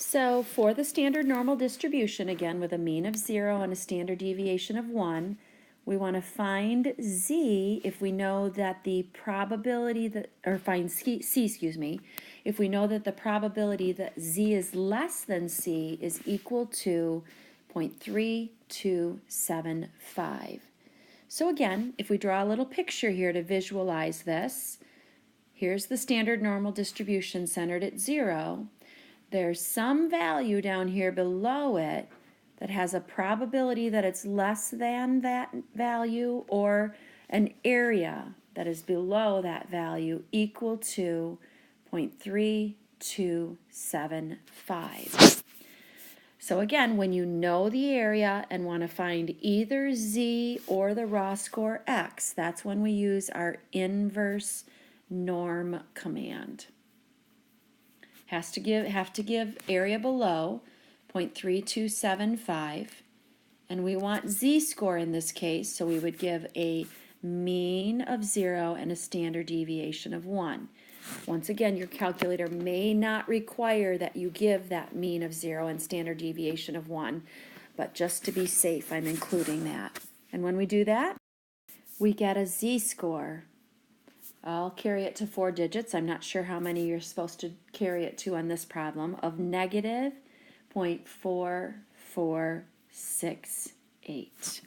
So for the standard normal distribution, again with a mean of 0 and a standard deviation of 1, we want to find z if we know that the probability that, or find c, excuse me, if we know that the probability that z is less than c is equal to 0.3275. So again, if we draw a little picture here to visualize this, here's the standard normal distribution centered at 0. There's some value down here below it that has a probability that it's less than that value, or an area that is below that value equal to 0.3275. So again, when you know the area and want to find either z or the raw score x, that's when we use our inverse norm command. Have to give area below 0.3275, and we want z-score in this case, so we would give a mean of 0 and a standard deviation of 1. Once again, your calculator may not require that you give that mean of 0 and standard deviation of 1, but just to be safe, I'm including that. And when we do that, we get a z-score. I'll carry it to 4 digits. I'm not sure how many you're supposed to carry it to on this problem, of negative 0.4468.